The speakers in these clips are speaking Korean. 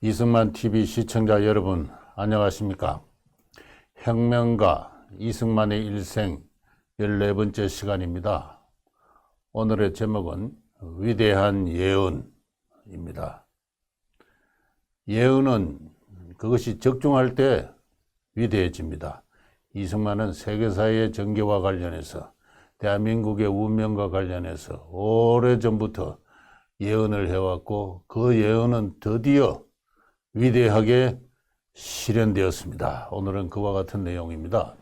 이승만 TV 시청자 여러분, 안녕하십니까? 혁명가 이승만의 일생 14번째 시간입니다. 오늘의 제목은 위대한 예언입니다. 예언은 그것이 적중할 때 위대해집니다. 이승만은 세계사의 전개와 관련해서, 대한민국의 운명과 관련해서 오래전부터 예언을 해왔고, 그 예언은 드디어 위대하게 실현되었습니다. 오늘은 그와 같은 내용입니다.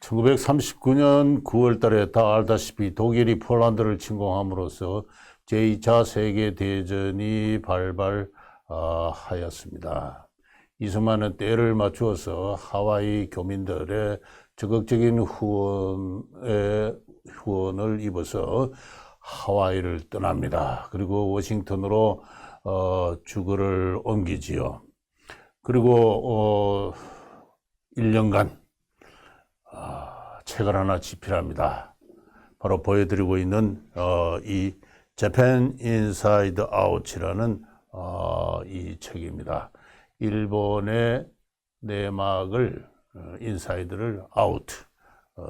1939년 9월 달에 다 알다시피 독일이 폴란드를 침공함으로써 제2차 세계대전이 발발하였습니다. 이승만은 때를 맞추어서 하와이 교민들의 적극적인 후원을 입어서 하와이를 떠납니다. 그리고 워싱턴으로 주거를 옮기지요. 그리고 1년간 책을 하나 집필합니다. 바로 보여드리고 있는 이 Japan Inside Out이라는 이 책입니다. 일본의 내막을 인사이드를 아웃,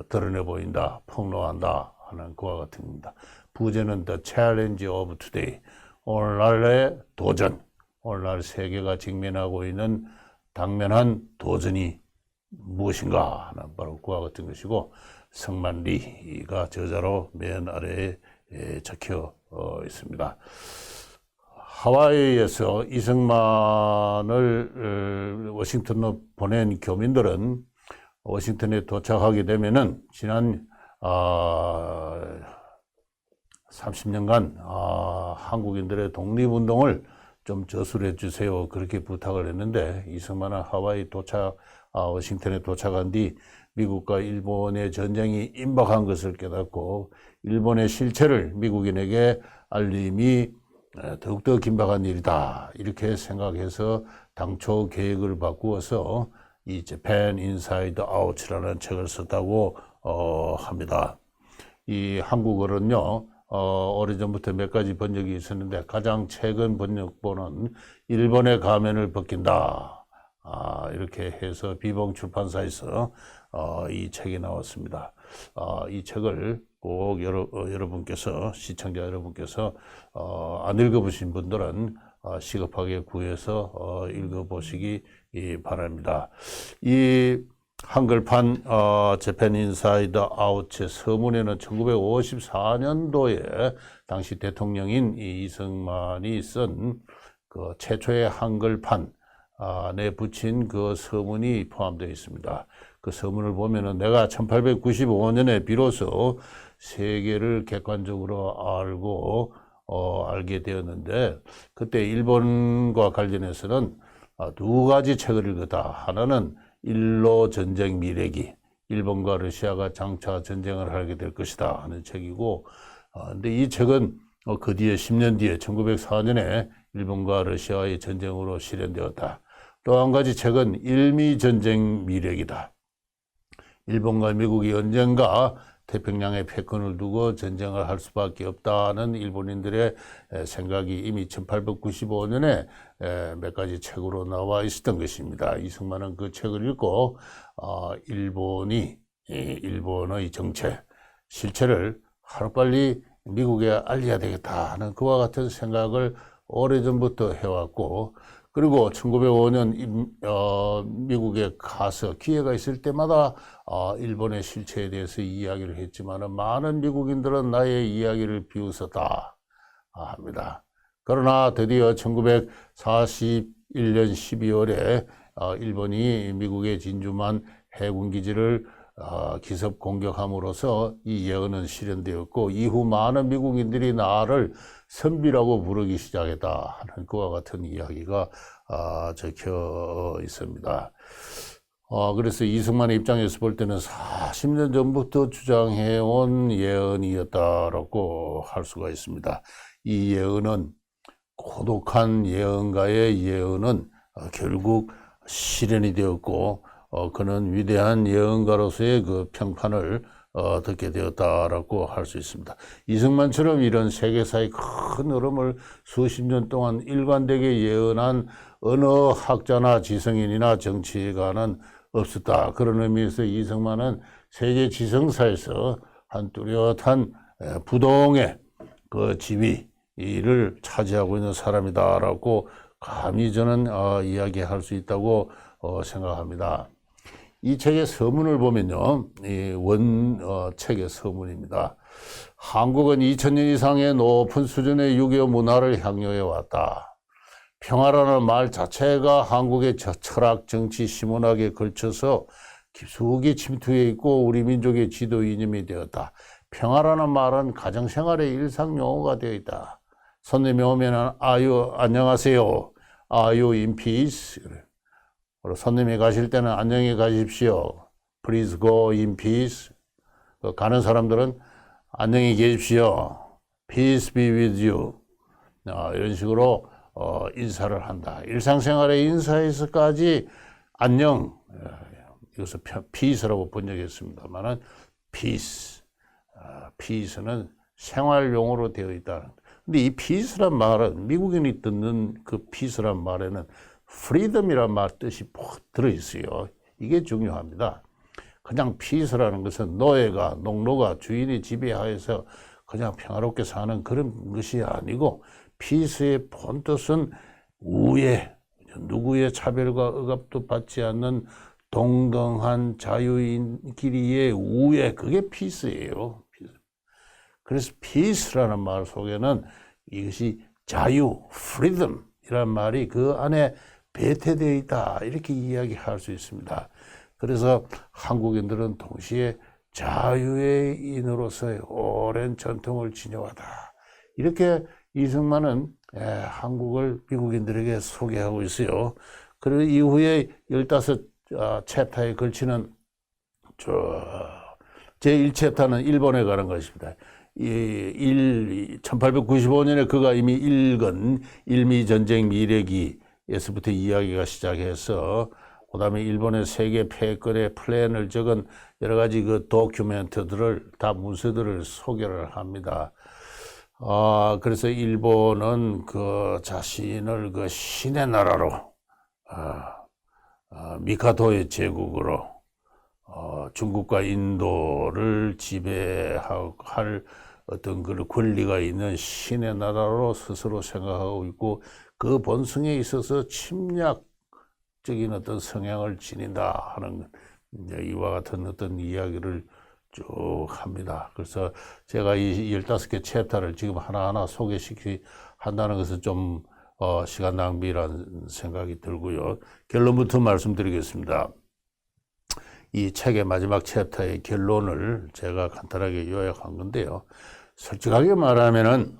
드러내 보인다, 폭로한다 하는 그와 같은 겁니다. 부제는 The Challenge of Today, 오늘날의 도전, 오늘날 세계가 직면하고 있는 당면한 도전이 무엇인가 하는 바로 그와 같은 것이고, 성만리가 저자로 맨 아래에 적혀 있습니다. 하와이에서 이승만을 워싱턴으로 보낸 교민들은 워싱턴에 도착하게 되면은 지난 30년간 한국인들의 독립운동을 좀 저술해 주세요, 그렇게 부탁을 했는데, 이승만은 하와이 워싱턴에 도착한 뒤 미국과 일본의 전쟁이 임박한 것을 깨닫고 일본의 실체를 미국인에게 알림이 더욱더 긴박한 일이다, 이렇게 생각해서 당초 계획을 바꾸어서 이 Japan Inside Out이라는 책을 썼다고 합니다. 이 한국어는요, 오래전부터 몇 가지 번역이 있었는데 가장 최근 번역본은 일본의 가면을 벗긴다, 이렇게 해서 비봉 출판사에서 이 책이 나왔습니다. 이 책을 꼭 여러분께서, 시청자 여러분께서 안 읽어보신 분들은 시급하게 구해서 읽어보시기 바랍니다. 이 한글판 Japan Inside Out의 서문에는 1954년도에 당시 대통령인 이승만이 쓴 그 최초의 한글판에 붙인 그 서문이 포함되어 있습니다. 그 서문을 보면은 내가 1895년에 비로소 세계를 객관적으로 알게 되었는데, 그때 일본과 관련해서는 두 가지 책을 읽었다. 하나는 일로 전쟁 미래기, 일본과 러시아가 장차 전쟁을 하게 될 것이다 하는 책이고, 근데 이 책은 그 뒤에 10년 뒤에 1904년에 일본과 러시아의 전쟁으로 실현되었다. 또 한 가지 책은 일미 전쟁 미래기다. 일본과 미국이 언젠가 태평양에 패권을 두고 전쟁을 할 수밖에 없다는 일본인들의 생각이 이미 1895년에 몇 가지 책으로 나와 있었던 것입니다. 이승만은 그 책을 읽고 일본의 정체, 실체를 하루빨리 미국에 알려야 되겠다 하는 그와 같은 생각을 오래전부터 해왔고, 그리고 1905년 미국에 가서 기회가 있을 때마다 일본의 실체에 대해서 이야기를 했지만 많은 미국인들은 나의 이야기를 비웃었다 합니다. 그러나 드디어 1941년 12월에 일본이 미국의 진주만 해군기지를 기습 공격함으로써 이 예언은 실현되었고, 이후 많은 미국인들이 나를 선비라고 부르기 시작했다 하는 그와 같은 이야기가 적혀 있습니다. 그래서 이승만의 입장에서 볼 때는 40년 전부터 주장해온 예언이었다라고 할 수가 있습니다. 이 예언은, 고독한 예언가의 예언은 결국 실현이 되었고, 그는 위대한 예언가로서의 그 평판을 듣게 되었다라고 할 수 있습니다. 이승만처럼 이런 세계사의 큰 흐름을 수십 년 동안 일관되게 예언한 어느 학자나 지성인이나 정치가는 없었다. 그런 의미에서 이승만은 세계 지성사에서 한 뚜렷한 부동의 그 지위를 차지하고 있는 사람이다라고 감히 저는 이야기할 수 있다고 생각합니다. 이 책의 서문을 보면요, 책의 서문입니다. 한국은 2000년 이상의 높은 수준의 유교 문화를 향유해 왔다. 평화라는 말 자체가 한국의 철학, 정치, 시문학에 걸쳐서 깊숙이 침투해 있고 우리 민족의 지도 이념이 되었다. 평화라는 말은 가정생활의 일상 용어가 되어 있다. 손님이 오면 안녕하세요. Are you in peace? 손님이 가실 때는 안녕히 가십시오. Please go in peace. 가는 사람들은 안녕히 계십시오. Peace be with you. 이런 식으로 인사를 한다. 일상생활의 인사에서까지 안녕. 이것을 peace라고 번역했습니다만은 peace. peace는 생활용어로 되어 있다. 근데 이 peace란 말은 미국인이 듣는 그 peace란 말에는 freedom이란 말 뜻이 들어있어요. 이게 중요합니다. 그냥 peace라는 것은 노예가, 농노가 주인의 지배하에서 그냥 평화롭게 사는 그런 것이 아니고 peace의 본 뜻은 우애, 누구의 차별과 억압도 받지 않는 동등한 자유인끼리의 우애, 그게 peace예요. 그래서 peace라는 말 속에는 이것이 자유, freedom이라는 말이 그 안에 배태되어 있다, 이렇게 이야기할 수 있습니다. 그래서 한국인들은 동시에 자유의 인으로서의 오랜 전통을 지녀왔다. 이렇게 이승만은 한국을 미국인들에게 소개하고 있어요. 그리고 이후에 15챕터에 걸치는 제1챕터는 일본에 가는 것입니다. 1895년에 그가 이미 읽은 일미전쟁 미래기에서부터 이야기가 시작해서 그 다음에 일본의 세계 패권의 플랜을 적은 여러 가지 그 도큐멘트들을 다 문서들을 소개를 합니다. 그래서 일본은 그 자신을 그 신의 나라로, 미카도의 제국으로, 중국과 인도를 지배할 어떤 그 권리가 있는 신의 나라로 스스로 생각하고 있고 그 본성에 있어서 침략적인 어떤 성향을 지닌다 하는 이와 같은 어떤 이야기를 쭉 합니다. 그래서 제가 이 15개 챕터를 지금 하나하나 소개한다는 것은 좀 시간 낭비라는 생각이 들고요. 결론부터 말씀드리겠습니다. 이 책의 마지막 챕터의 결론을 제가 간단하게 요약한 건데요. 솔직하게 말하면은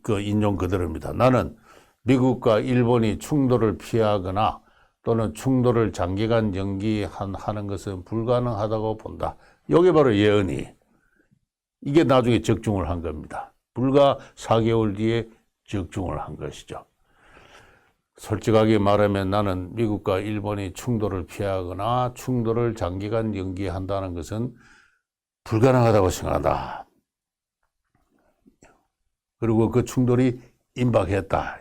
그 인용 그대로입니다. 나는 미국과 일본이 충돌을 피하거나 또는 충돌을 장기간 연기하는 것은 불가능하다고 본다. 이게 바로 예언이. 이게 나중에 적중을 한 겁니다. 불과 4개월 뒤에 적중을 한 것이죠. 솔직하게 말하면 나는 미국과 일본이 충돌을 피하거나 충돌을 장기간 연기한다는 것은 불가능하다고 생각한다. 그리고 그 충돌이 임박했다.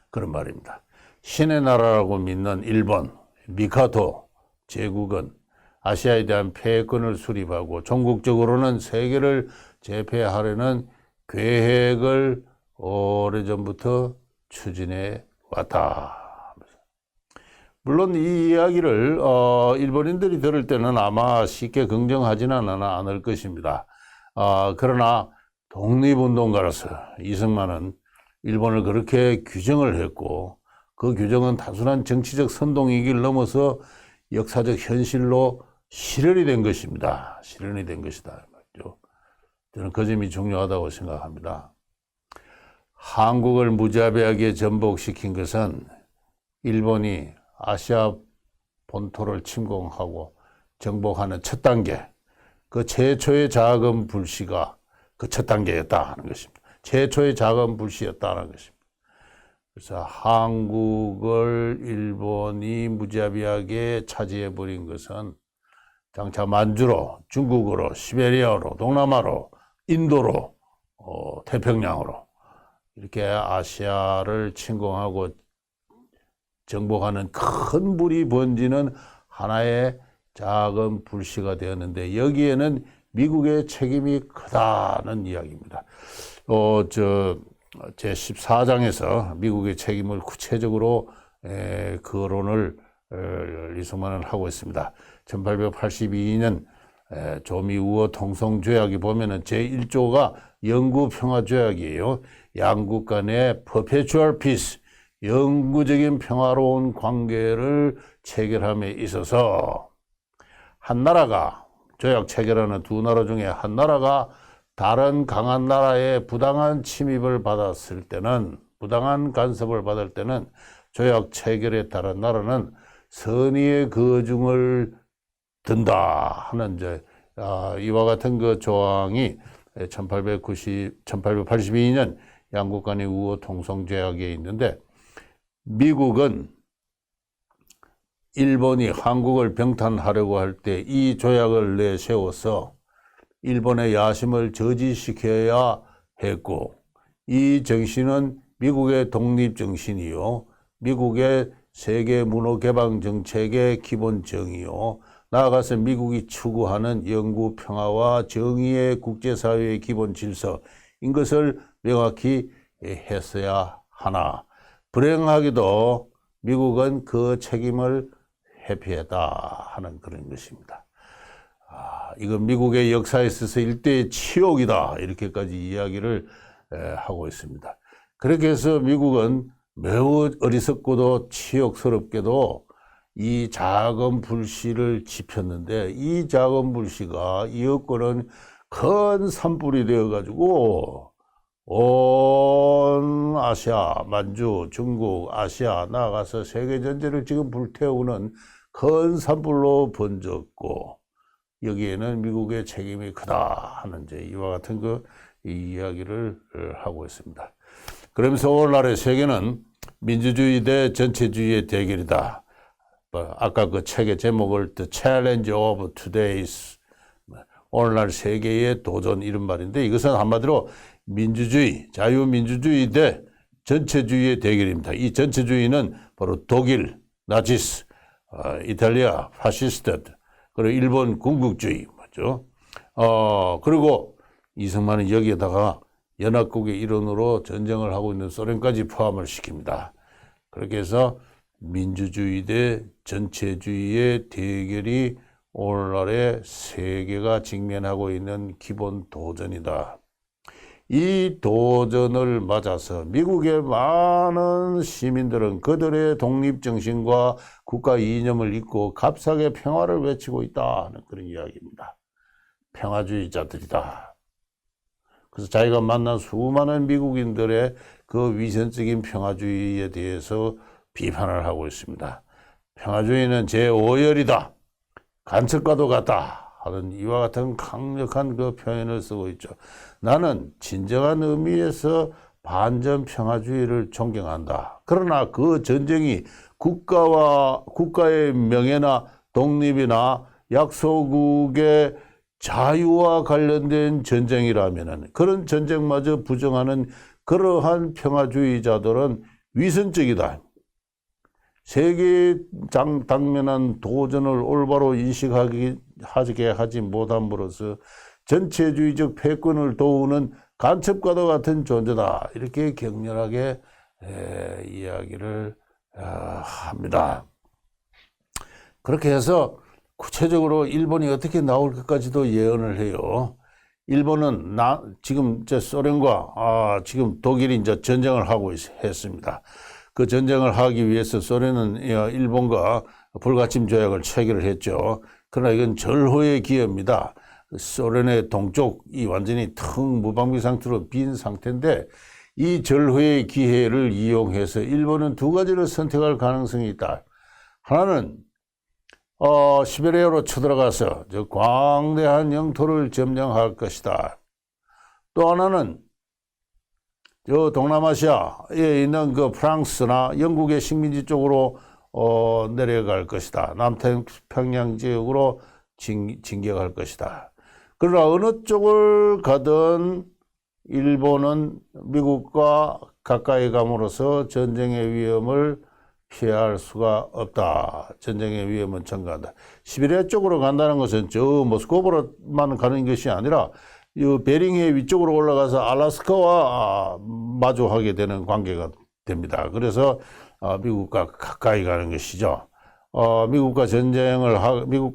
그런 말입니다. 신의 나라라고 믿는 일본, 미카도 제국은 아시아에 대한 패권을 수립하고 전국적으로는 세계를 제패하려는 계획을 오래전부터 추진해 왔다. 물론 이 이야기를 일본인들이 들을 때는 아마 쉽게 긍정하지는 않을 것입니다. 그러나 독립운동가로서 이승만은 일본을 그렇게 규정을 했고 그 규정은 단순한 정치적 선동이길 넘어서 역사적 현실로 실현이 된 것입니다. 실현이 된 것이다. 저는 그 점이 중요하다고 생각합니다. 한국을 무자비하게 전복시킨 것은 일본이 아시아 본토를 침공하고 정복하는 첫 단계, 그 최초의 자금 불씨가 그 첫 단계였다 하는 것입니다. 최초의 자금 불씨였다는 것입니다. 그래서 한국을 일본이 무자비하게 차지해버린 것은 장차 만주로, 중국으로, 시베리아로, 동남아로, 인도로, 태평양으로 이렇게 아시아를 침공하고 정복하는 큰 불이 번지는 하나의 작은 불씨가 되었는데 여기에는 미국의 책임이 크다는 이야기입니다. 제14장에서 미국의 책임을 구체적으로 거론을 리승만은 하고 있습니다. 1882년 조미 우호 통성조약이 보면은 제1조가 영구평화조약이에요. 양국 간의 perpetual peace, 영구적인 평화로운 관계를 체결함에 있어서 한 나라가 조약 체결하는 두 나라 중에 한 나라가 다른 강한 나라의 부당한 침입을 받았을 때는, 부당한 간섭을 받을 때는 조약 체결에 따른 나라는 선의의 거중을 든다 하는 이와 같은 그 조항이 1882년 양국 간의 우호 통성조약에 있는데, 미국은 일본이 한국을 병탄하려고 할 때 이 조약을 내세워서 일본의 야심을 저지시켜야 했고, 이 정신은 미국의 독립정신이요, 미국의 세계 문호 개방 정책의 기본정이요, 나아가서 미국이 추구하는 영구 평화와 정의의 국제사회의 기본 질서인 것을 명확히 했어야 하나, 불행하게도 미국은 그 책임을 회피했다 하는 그런 것입니다. 이건 미국의 역사에 있어서 일대의 치욕이다 이렇게까지 이야기를 하고 있습니다. 그렇게 해서 미국은 매우 어리석고도 치욕스럽게도 이 작은 불씨를 지폈는데, 이 작은 불씨가 이어권은 큰 산불이 되어 가지고 온 아시아, 만주, 중국, 아시아 나아가서 세계 전체를 지금 불태우는 큰 산불로 번졌고, 여기에는 미국의 책임이 크다 하는 이와 같은 이 이야기를 하고 있습니다. 그러면서 오늘날의 세계는 민주주의 대 전체주의의 대결이다. 아까 그 책의 제목을 The Challenge of Today's, 오늘날 세계의 도전, 이런 말인데, 이것은 한마디로 민주주의, 자유민주주의 대 전체주의의 대결입니다. 이 전체주의는 바로 독일, 나치스, 이탈리아, 파시스트, 그리고 일본 군국주의, 맞죠? 그리고 이승만은 여기에다가 연합국의 일원으로 전쟁을 하고 있는 소련까지 포함을 시킵니다. 그렇게 해서 민주주의 대 전체주의의 대결이 오늘날의 세계가 직면하고 있는 기본 도전이다. 이 도전을 맞아서 미국의 많은 시민들은 그들의 독립정신과 국가 이념을 잊고 값싸게 평화를 외치고 있다 하는 그런 이야기입니다. 평화주의자들이다. 그래서 자기가 만난 수많은 미국인들의 그 위선적인 평화주의에 대해서 비판을 하고 있습니다. 평화주의는 제5열이다. 간첩과도 같다 하는 이와 같은 강력한 그 표현을 쓰고 있죠. 나는 진정한 의미에서 반전 평화주의를 존경한다. 그러나 그 전쟁이 국가의 명예나 독립이나 약소국의 자유와 관련된 전쟁이라면 그런 전쟁마저 부정하는 그러한 평화주의자들은 위선적이다. 세계에 당면한 도전을 올바로 인식하게 하지 못함으로써 전체주의적 패권을 도우는 간첩과도 같은 존재다. 이렇게 격렬하게 이야기를 합니다. 그렇게 해서 구체적으로 일본이 어떻게 나올 것까지도 예언을 해요. 일본은 지금 소련과 지금 독일이 이제 전쟁을 하고 했습니다. 그 전쟁을 하기 위해서 소련은 일본과 불가침 조약을 체결을 했죠. 그러나 이건 절호의 기회입니다. 소련의 동쪽이 완전히 텅 무방비 상태로 빈 상태인데, 이 절호의 기회를 이용해서 일본은 두 가지를 선택할 가능성이 있다. 하나는 시베리아로 쳐들어가서 저 광대한 영토를 점령할 것이다. 또 하나는 저 동남아시아에 있는 그 프랑스나 영국의 식민지 쪽으로 내려갈 것이다. 남태평양 지역으로 진격할 것이다. 그러나 어느 쪽을 가든 일본은 미국과 가까이 감으로써 전쟁의 위험을 피할 수가 없다. 전쟁의 위험은 증가한다. 시베리아 쪽으로 간다는 것은 저 모스크바로만 가는 것이 아니라 이 베링해 위쪽으로 올라가서 알래스카와 마주하게 되는 관계가 됩니다. 그래서 미국과 가까이 가는 것이죠. 미국과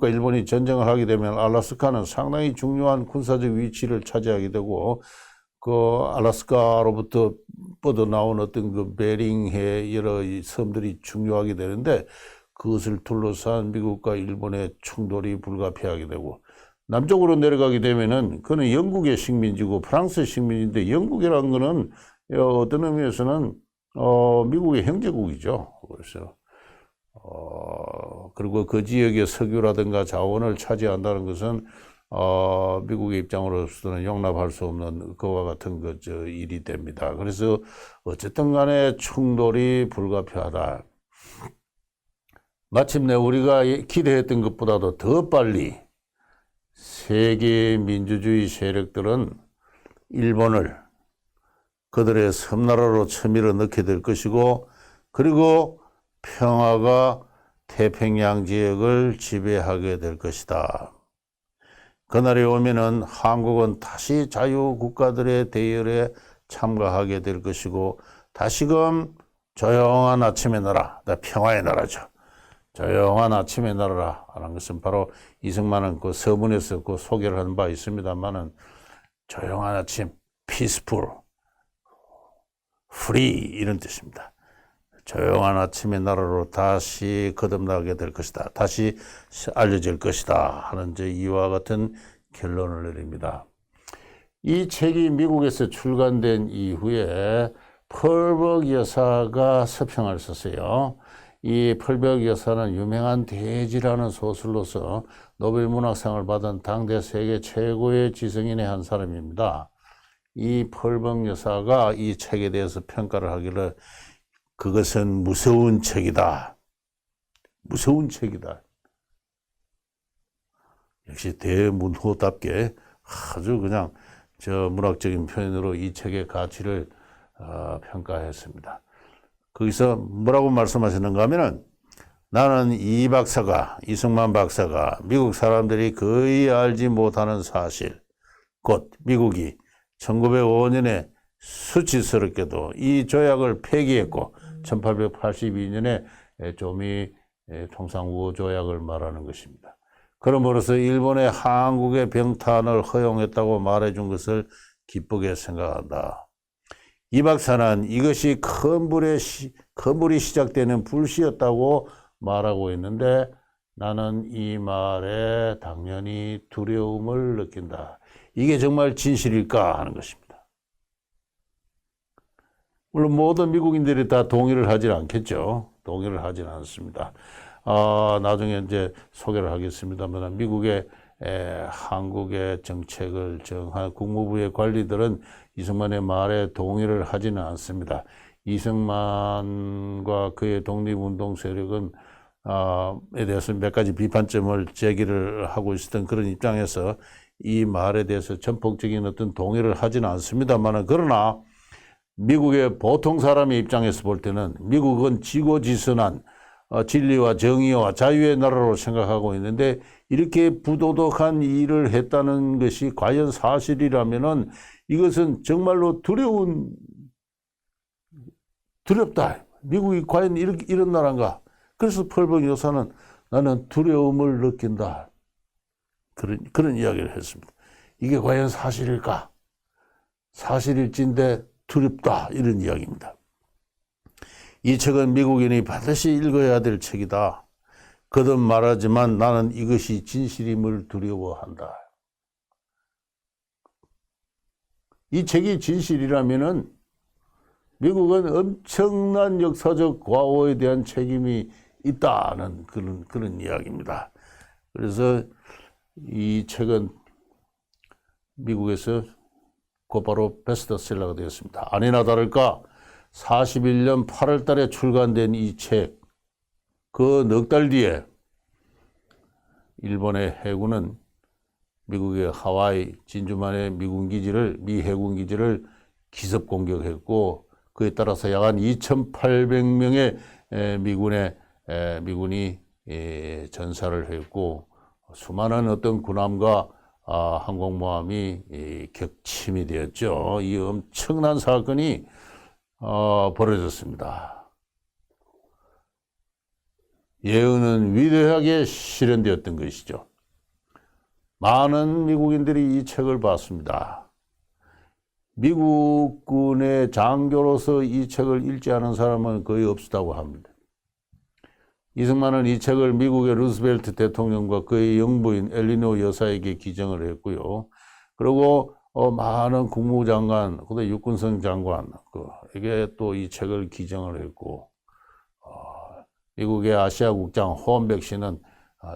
일본이 전쟁을 하게 되면 알래스카는 상당히 중요한 군사적 위치를 차지하게 되고, 그 알래스카로부터 뻗어나온 어떤 그 베링해 여러 섬들이 중요하게 되는데, 그것을 둘러싼 미국과 일본의 충돌이 불가피하게 되고, 남쪽으로 내려가게 되면은 그는 영국의 식민지고 프랑스의 식민지인데, 영국이라는 거는 어떤 의미에서는 미국의 형제국이죠. 그래서 그리고 그 지역의 석유라든가 자원을 차지한다는 것은 미국의 입장으로서는 용납할 수 없는 그와 같은 일이 됩니다. 그래서 어쨌든 간에 충돌이 불가피하다. 마침내 우리가 기대했던 것보다도 더 빨리 세계 민주주의 세력들은 일본을 그들의 섬나라로 쳐밀어 넣게 될 것이고, 그리고 평화가 태평양 지역을 지배하게 될 것이다. 그날이 오면은 한국은 다시 자유국가들의 대열에 참가하게 될 것이고, 다시금 조용한 아침의 나라, 평화의 나라죠. 조용한 아침의 나라라 하는 것은 바로 이승만은 그 서문에서 그 소개를 한 바 있습니다만은, 조용한 아침, peaceful, free 이런 뜻입니다. 조용한 아침의 나라로 다시 거듭나게 될 것이다. 다시 알려질 것이다 하는 이와 같은 결론을 내립니다. 이 책이 미국에서 출간된 이후에 펄벅 여사가 서평을 썼어요. 이 펄벅 여사는 유명한 대지라는 소설로서 노벨 문학상을 받은 당대 세계 최고의 지성인의 한 사람입니다. 이 펄벅 여사가 이 책에 대해서 평가를 하기를, 그것은 무서운 책이다. 무서운 책이다. 역시 대문호답게 아주 그냥 문학적인 표현으로 이 책의 가치를 평가했습니다. 거기서 뭐라고 말씀하셨는가 하면은, 나는 이승만 박사가 미국 사람들이 거의 알지 못하는 사실, 곧 미국이 1905년에 수치스럽게도 이 조약을 폐기했고 1882년에 조미 통상우호 조약을 말하는 것입니다. 그러므로서 일본의 한국의 병탄을 허용했다고 말해준 것을 기쁘게 생각한다. 이 박사는 이것이 큰 불이 시작되는 불씨였다고 말하고 있는데, 나는 이 말에 당연히 두려움을 느낀다. 이게 정말 진실일까 하는 것입니다. 물론 모든 미국인들이 다 동의를 하지 않겠죠. 동의를 하지는 않습니다. 나중에 이제 소개를 하겠습니다만, 미국의 한국의 정책을 정한 국무부의 관리들은 이승만의 말에 동의를 하지는 않습니다. 이승만과 그의 독립운동 세력은 에 대해서 몇 가지 비판점을 제기를 하고 있었던 그런 입장에서 이 말에 대해서 전폭적인 어떤 동의를 하지는 않습니다만, 그러나 미국의 보통 사람의 입장에서 볼 때는 미국은 지고지선한 진리와 정의와 자유의 나라로 생각하고 있는데, 이렇게 부도덕한 일을 했다는 것이 과연 사실이라면은 이것은 정말로 두렵다. 미국이 과연 이런 나라인가? 그래서 펄벅 여사는 나는 두려움을 느낀다. 그런 이야기를 했습니다. 이게 과연 사실일까? 사실일진데 두렵다. 이런 이야기입니다. 이 책은 미국인이 반드시 읽어야 될 책이다. 거듭 말하지만 나는 이것이 진실임을 두려워한다. 이 책이 진실이라면은 미국은 엄청난 역사적 과오에 대한 책임이 있다는 그런 이야기입니다. 그래서 이 책은 미국에서 곧바로 베스트셀러가 되었습니다. 아니나 다를까 41년 8월 달에 출간된 이 책, 그 넉 달 뒤에 일본의 해군은 미국의 하와이 진주만의 미 해군 기지를 기습 공격했고, 그에 따라서 약 한 2,800명의 미군이 전사를 했고, 수많은 어떤 군함과 항공모함이 격침이 되었죠. 이 엄청난 사건이 벌어졌습니다. 예언은 위대하게 실현되었던 것이죠. 많은 미국인들이 이 책을 봤습니다. 미국군의 장교로서 이 책을 읽지 않은 사람은 거의 없다고 합니다. 이승만은 이 책을 미국의 루스벨트 대통령과 그의 영부인 엘리노 여사에게 기증을 했고요. 그리고 많은 국무장관, 그다음에 육군성 장관에게 또 이 책을 기증을 했고, 미국의 아시아 국장 호언백 씨는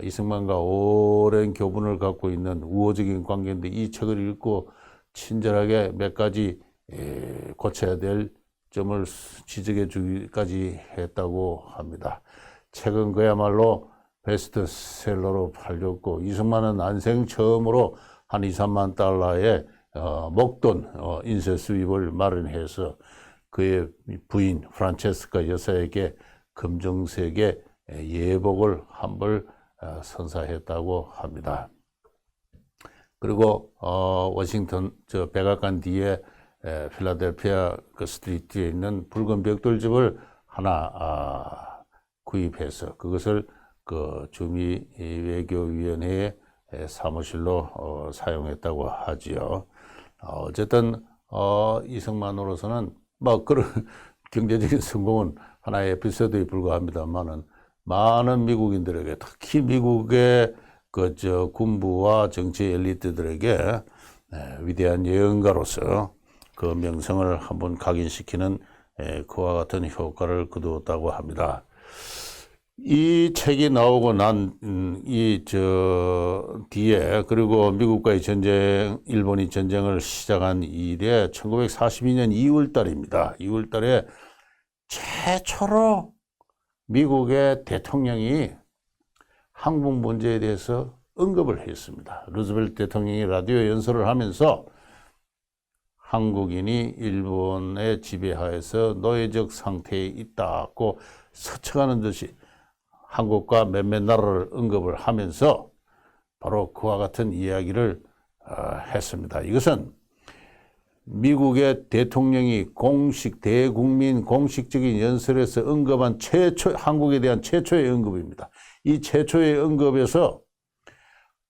이승만과 오랜 교분을 갖고 있는 우호적인 관계인데 이 책을 읽고 친절하게 몇 가지 고쳐야 될 점을 지적해 주기까지 했다고 합니다. 책은 그야말로 베스트셀러로 팔렸고, 이승만은 난생 처음으로 한 2, 3만 달러의 목돈 인쇄 수입을 마련해서 그의 부인 프란체스카 여사에게 금정색의 예복을 한 벌 선사했다고 합니다. 그리고 워싱턴 백악관 뒤에 필라델피아 그 스트리트에 있는 붉은 벽돌집을 하나 구입해서 그것을 그 주미 외교위원회의 사무실로 사용했다고 하지요. 어쨌든 이승만으로서는 뭐 그런 경제적인 성공은 하나의 에피소드에 불과합니다만은 많은 미국인들에게, 특히 미국의 군부와 정치 엘리트들에게 위대한 예언가로서 그 명성을 한번 각인시키는 그와 같은 효과를 거두었다고 합니다. 이 책이 나오고 난 뒤에, 그리고 미국과의 전쟁, 일본이 전쟁을 시작한 이래 1942년 2월 달입니다. 2월 달에 최초로 미국의 대통령이 항복 문제에 대해서 언급을 했습니다. 루즈벨트 대통령이 라디오 연설을 하면서 한국인이 일본의 지배하에서 노예적 상태에 있다고 서청하는 듯이 한국과 몇몇 나라를 언급을 하면서 바로 그와 같은 이야기를 했습니다. 이것은 미국의 대통령이 대국민 공식적인 연설에서 언급한 한국에 대한 최초의 언급입니다. 이 최초의 언급에서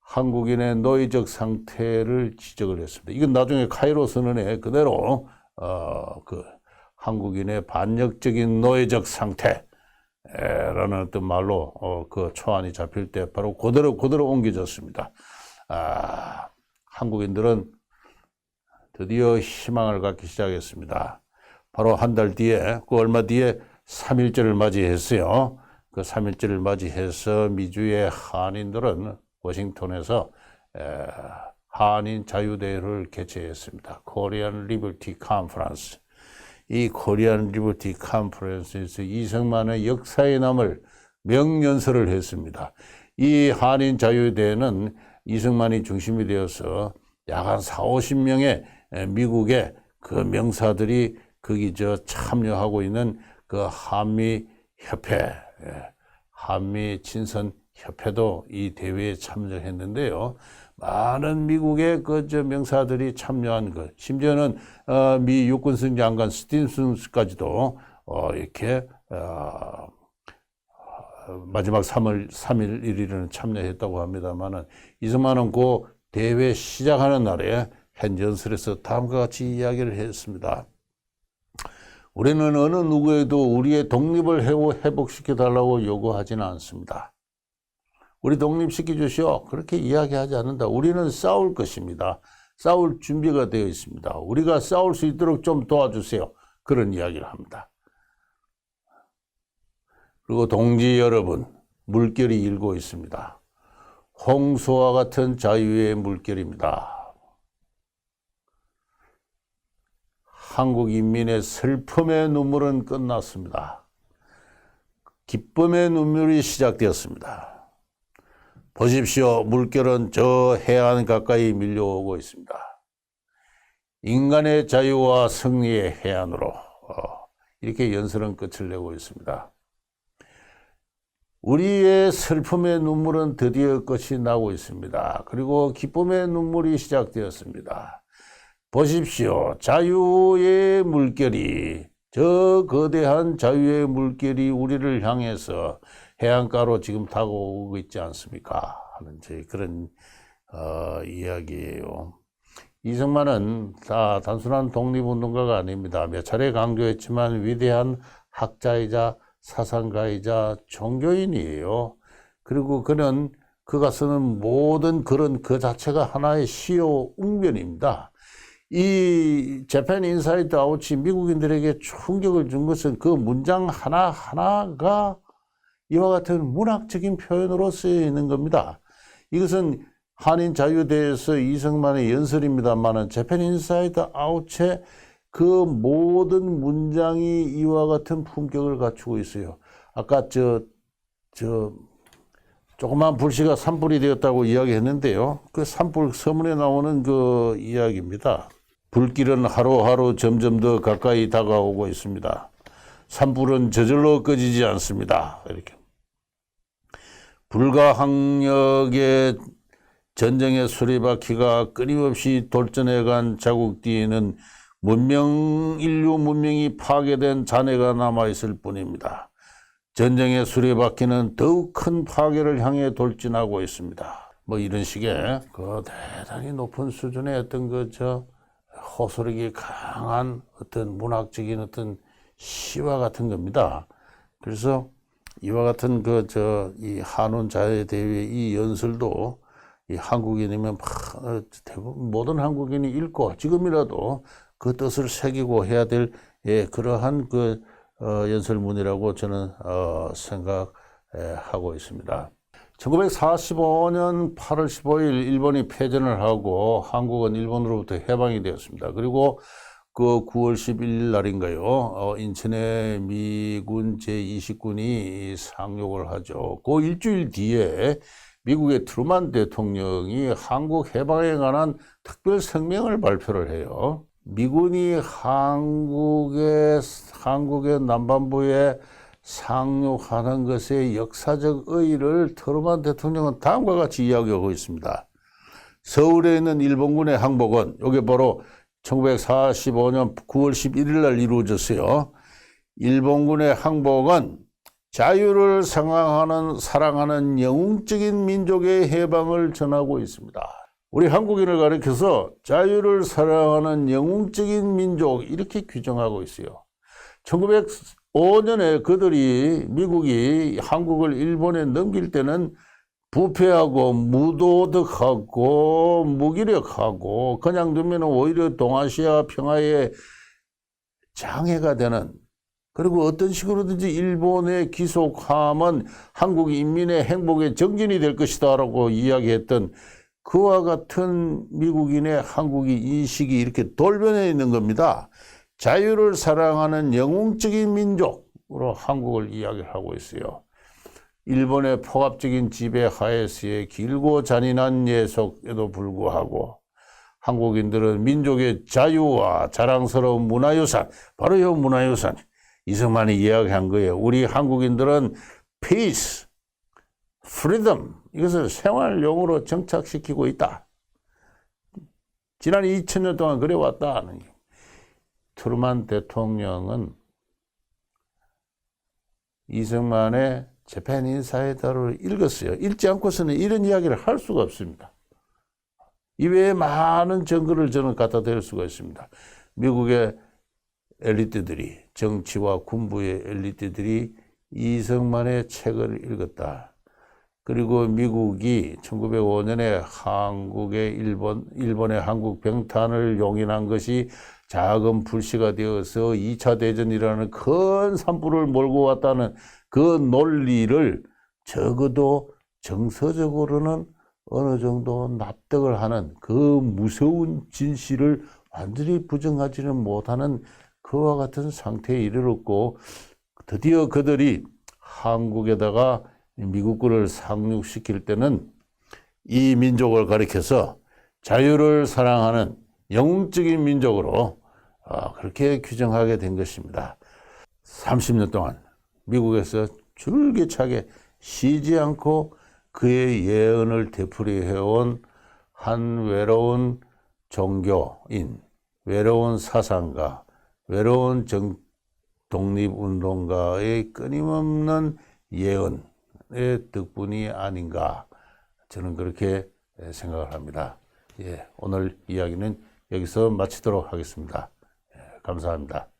한국인의 노예적 상태를 지적을 했습니다. 이건 나중에 카이로 선언에 그대로 한국인의 반역적인 노예적 상태라는 어떤 말로 그 초안이 잡힐 때 바로 그대로 옮겨졌습니다. 한국인들은 드디어 희망을 갖기 시작했습니다. 바로 한 달 뒤에, 그 얼마 뒤에 3.1절을 맞이했어요. 그 3.1절을 맞이해서 미주의 한인들은 워싱턴에서 한인 자유대회를 개최했습니다. Korean Liberty Conference. 이 Korean Liberty Conference에서 이승만의 역사에 남을 명연설을 했습니다. 이 한인 자유대회는 이승만이 중심이 되어서 약 한 40~50명의 미국의 그 명사들이 거기 참여하고 있는 그 한미협회, 한미친선협회도 이 대회에 참여했는데요. 많은 미국의 명사들이 참여한 것, 심지어는 미 육군성 장관 스틴슨까지도 이렇게 마지막 3월 3일 1일에는 참여했다고 합니다만은, 이승만은 그 대회 시작하는 날에 현전설에서 다음과 같이 이야기를 했습니다. 우리는 어느 누구에도 우리의 독립을 회복시켜 달라고 요구하지는 않습니다. 우리 독립시켜 주시오, 그렇게 이야기하지 않는다. 우리는 싸울 것입니다. 싸울 준비가 되어 있습니다. 우리가 싸울 수 있도록 좀 도와주세요. 그런 이야기를 합니다. 그리고 동지 여러분, 물결이 일고 있습니다. 홍수와 같은 자유의 물결입니다. 한국 인민의 슬픔의 눈물은 끝났습니다. 기쁨의 눈물이 시작되었습니다. 보십시오. 물결은 저 해안 가까이 밀려오고 있습니다. 인간의 자유와 승리의 해안으로 이렇게 연설은 끝을 내고 있습니다. 우리의 슬픔의 눈물은 드디어 끝이 나고 있습니다. 그리고 기쁨의 눈물이 시작되었습니다. 보십시오. 자유의 물결이, 저 거대한 자유의 물결이 우리를 향해서 해안가로 지금 다가오고 있지 않습니까? 하는 그런 이야기예요. 이승만은 다 단순한 독립운동가가 아닙니다. 몇 차례 강조했지만 위대한 학자이자 사상가이자 종교인이에요. 그리고 그가 쓰는 모든 글은 그 자체가 하나의 시요 웅변입니다. 이 재팬 인사이드 아웃이 미국인들에게 충격을 준 것은 그 문장 하나하나가 이와 같은 문학적인 표현으로 쓰여 있는 겁니다. 이것은 한인 자유대에서 이승만의 연설입니다만은 재팬 인사이드 아웃의 그 모든 문장이 이와 같은 품격을 갖추고 있어요. 아까 조그만 불씨가 산불이 되었다고 이야기했는데요. 그 산불 서문에 나오는 그 이야기입니다. 불길은 하루하루 점점 더 가까이 다가오고 있습니다. 산불은 저절로 꺼지지 않습니다. 이렇게. 불가항력의 전쟁의 수레바퀴가 끊임없이 돌전해간 자국 뒤에는 인류 문명이 파괴된 잔해가 남아있을 뿐입니다. 전쟁의 수레바퀴는 더욱 큰 파괴를 향해 돌진하고 있습니다. 뭐 이런 식의 그 대단히 높은 수준의 어떤 호소력이 강한 어떤 문학적인 어떤 시와 같은 겁니다. 그래서 이와 같은 이 한원 자유대회 이 연설도 이 한국인이면 대부분 모든 한국인이 읽고 지금이라도 그 뜻을 새기고 해야 될 그러한 연설문이라고 저는 생각하고 있습니다. 1945년 8월 15일 일본이 패전을 하고 한국은 일본으로부터 해방이 되었습니다. 그리고 그 9월 11일 날인가요? 인천에 미군 제20군이 상륙을 하죠. 그 일주일 뒤에 미국의 트루만 대통령이 한국 해방에 관한 특별 성명을 발표를 해요. 미군이 한국의 남반부에 상륙하는 것의 역사적 의의를 트루만 대통령은 다음과 같이 이야기하고 있습니다. 서울에 있는 일본군의 항복은 이게 바로 1945년 9월 11일 날 이루어졌어요. 일본군의 항복은 자유를 사랑하는 영웅적인 민족의 해방을 전하고 있습니다. 우리 한국인을 가리켜서 자유를 사랑하는 영웅적인 민족 이렇게 규정하고 있어요. 1905년에 미국이 한국을 일본에 넘길 때는 부패하고 무도덕하고 무기력하고 그냥 두면 오히려 동아시아 평화에 장애가 되는, 그리고 어떤 식으로든지 일본에 기속하면 한국 인민의 행복의 정진이 될 것이다 라고 이야기했던 그와 같은 미국인의 한국의 인식이 이렇게 돌변해 있는 겁니다. 자유를 사랑하는 영웅적인 민족으로 한국을 이야기를 하고 있어요. 일본의 폭압적인 지배 하에서의 길고 잔인한 예속에도 불구하고 한국인들은 민족의 자유와 자랑스러운 문화유산, 바로 이 문화유산, 이승만이 이야기한 거예요. 우리 한국인들은 peace, freedom, 이것을 생활용으로 정착시키고 있다. 지난 2000년 동안 그래왔다 하는 게. 트루만 대통령은 이승만의 재팬 인사이드를 읽었어요. 읽지 않고서는 이런 이야기를 할 수가 없습니다. 이외에 많은 증거를 저는 갖다 댈 수가 있습니다. 미국의 엘리트들이, 정치와 군부의 엘리트들이 이승만의 책을 읽었다. 그리고 미국이 1905년에 일본의 한국 병탄을 용인한 것이 작은 불씨가 되어서 2차 대전이라는 큰 산불을 몰고 왔다는 그 논리를 적어도 정서적으로는 어느 정도 납득을 하는 그 무서운 진실을 완전히 부정하지는 못하는 그와 같은 상태에 이르렀고, 드디어 그들이 한국에다가 미국군을 상륙시킬 때는 이 민족을 가리켜서 자유를 사랑하는 영웅적인 민족으로 그렇게 규정하게 된 것입니다. 30년 동안 미국에서 줄기차게 쉬지 않고 그의 예언을 되풀이해온 한 외로운 종교인, 외로운 사상가, 외로운 독립운동가의 끊임없는 예언의 덕분이 아닌가, 저는 그렇게 생각을 합니다. 오늘 이야기는 여기서 마치도록 하겠습니다. 감사합니다.